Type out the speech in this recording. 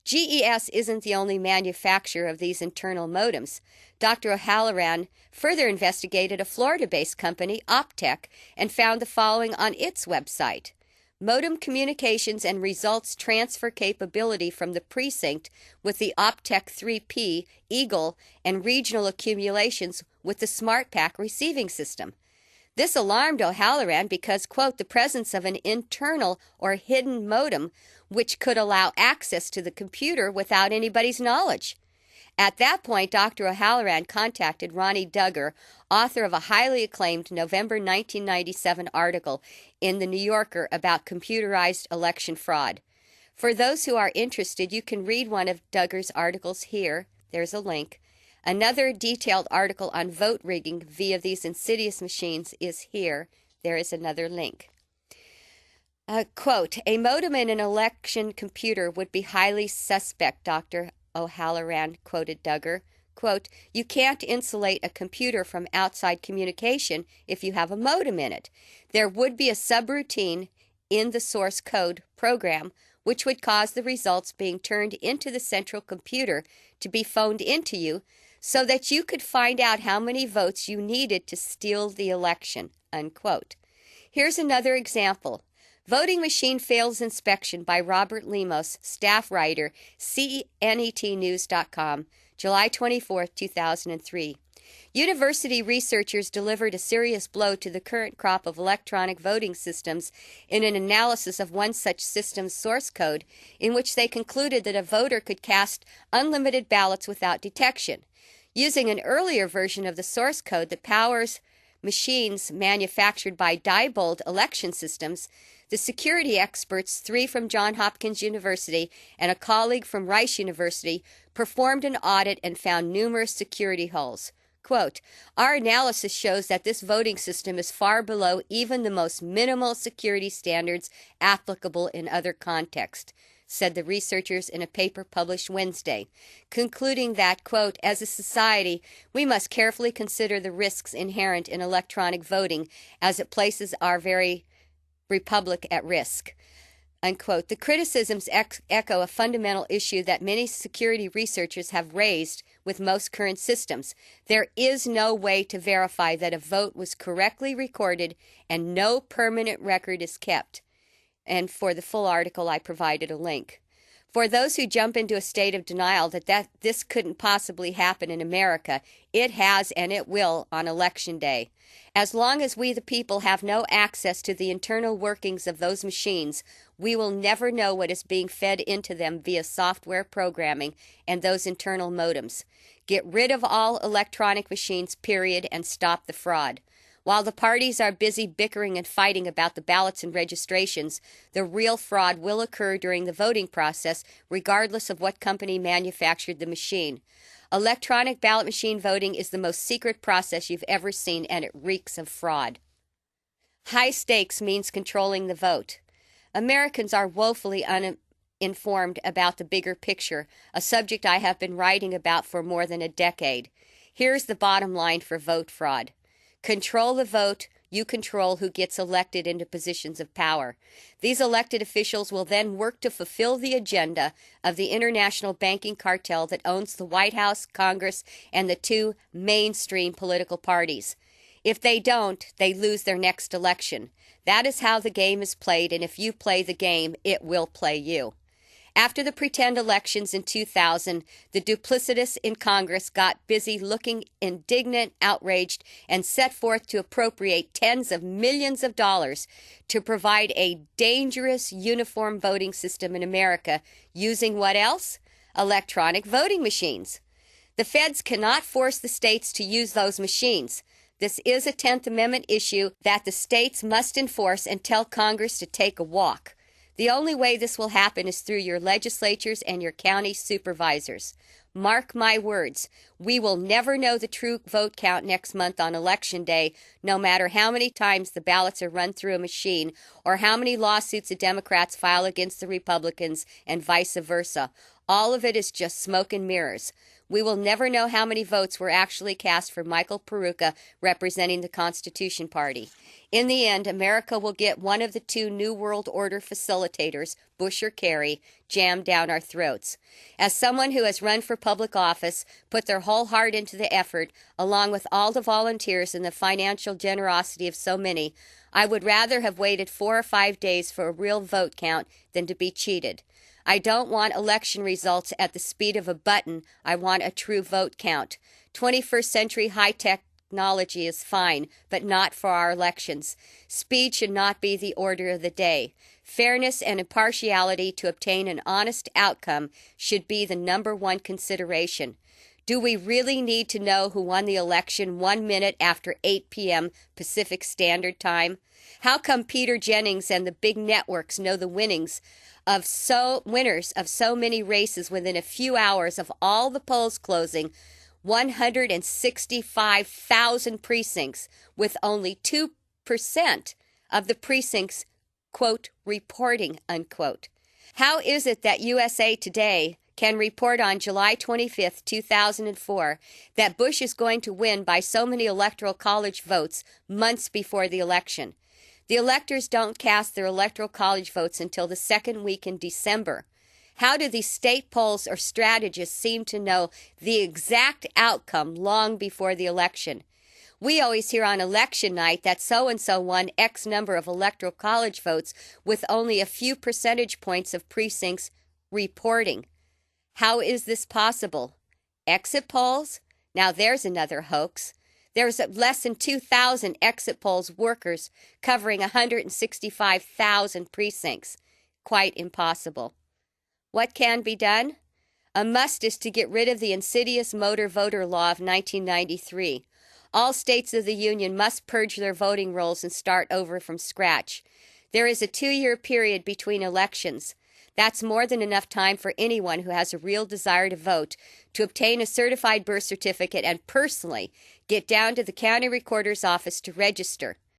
GES isn't the only manufacturer of these internal modems. Dr. O'Halloran further investigated a Florida-based company, Optech, and found the following on its website. Modem communications and results transfer capability from the precinct with the Optech 3P, Eagle, and regional accumulations with the SmartPack receiving system. This alarmed O'Halloran because, quote, the presence of an internal or hidden modem which could allow access to the computer without anybody's knowledge. At that point, Dr. O'Halloran contacted Ronnie Duggar, author of a highly acclaimed November 1997 article in The New Yorker about computerized election fraud. For those who are interested, you can read one of Duggar's articles here. There's a link. Another detailed article on vote rigging via these insidious machines is here. There is another link. Quote, a modem in an election computer would be highly suspect, Dr. O'Halloran quoted Duggar. Quote, you can't insulate a computer from outside communication if you have a modem in it. There would be a subroutine in the source code program which would cause the results being turned into the central computer to be phoned into you so that you could find out how many votes you needed to steal the election, unquote. Here's another example. Voting Machine Fails Inspection by Robert Lemos, staff writer, CNETnews.com, July 24, 2003. University researchers delivered a serious blow to the current crop of electronic voting systems in an analysis of one such system's source code in which they concluded that a voter could cast unlimited ballots without detection. Using an earlier version of the source code that powers machines manufactured by Diebold Election Systems, the security experts, 3 from Johns Hopkins University and a colleague from Rice University, performed an audit and found numerous security holes. Quote, our analysis shows that this voting system is far below even the most minimal security standards applicable in other contexts, said the researchers in a paper published Wednesday, concluding that, quote, as a society, we must carefully consider the risks inherent in electronic voting as it places our very republic at risk, unquote. The criticisms echo a fundamental issue that many security researchers have raised with most current systems. There is no way to verify that a vote was correctly recorded and no permanent record is kept. And for the full article, I provided a link. For those who jump into a state of denial that this couldn't possibly happen in America, it has and it will on Election Day. As long as we the people have no access to the internal workings of those machines, we will never know what is being fed into them via software programming and those internal modems. Get rid of all electronic machines, period, and stop the fraud. While the parties are busy bickering and fighting about the ballots and registrations, the real fraud will occur during the voting process, regardless of what company manufactured the machine. Electronic ballot machine voting is the most secret process you've ever seen, and it reeks of fraud. High stakes means controlling the vote. Americans are woefully uninformed about the bigger picture, a subject I have been writing about for more than a decade. Here's the bottom line for vote fraud. Control the vote, you control who gets elected into positions of power. These elected officials will then work to fulfill the agenda of the international banking cartel that owns the White House, Congress, and the 2 mainstream political parties. If they don't, they lose their next election. That is how the game is played, and if you play the game, it will play you. After the pretend elections in 2000, the duplicitous in Congress got busy looking indignant, outraged, and set forth to appropriate tens of millions of dollars to provide a dangerous uniform voting system in America using what else? Electronic voting machines. The feds cannot force the states to use those machines. This is a 10th Amendment issue that the states must enforce and tell Congress to take a walk. The only way this will happen is through your legislatures and your county supervisors. Mark my words, we will never know the true vote count next month on Election Day, no matter how many times the ballots are run through a machine or how many lawsuits the Democrats file against the Republicans and vice versa. All of it is just smoke and mirrors. We will never know how many votes were actually cast for Michael Perouka representing the Constitution Party. In the end, America will get one of the two New World Order facilitators, Bush or Kerry, jammed down our throats. As someone who has run for public office, put their whole heart into the effort, along with all the volunteers and the financial generosity of so many, I would rather have waited 4 or 5 days for a real vote count than to be cheated. I don't want election results at the speed of a button. I want a true vote count. 21st century high-tech technology is fine, but not for our elections. Speed should not be the order of the day. Fairness and impartiality to obtain an honest outcome should be the number one consideration. Do we really need to know who won the election 1 minute after 8 p.m. Pacific Standard Time? How come Peter Jennings and the big networks know the winners of so many races within a few hours of all the polls closing? 165,000 precincts, with only 2% of the precincts, quote, reporting, unquote. How is it that USA Today can report on July 25th, 2004, that Bush is going to win by so many electoral college votes months before the election? The electors don't cast their electoral college votes until the second week in December. How do these state polls or strategists seem to know the exact outcome long before the election? We always hear on election night that so-and-so won X number of electoral college votes with only a few percentage points of precincts reporting. How is this possible? Exit polls? Now there's another hoax. There's less than 2,000 exit polls workers covering 165,000 precincts. Quite impossible. What can be done? A must is to get rid of the insidious motor voter law of 1993. All states of the Union must purge their voting rolls and start over from scratch. There is a 2-year period between elections. That's more than enough time for anyone who has a real desire to vote to obtain a certified birth certificate and personally get down to the county recorder's office to register.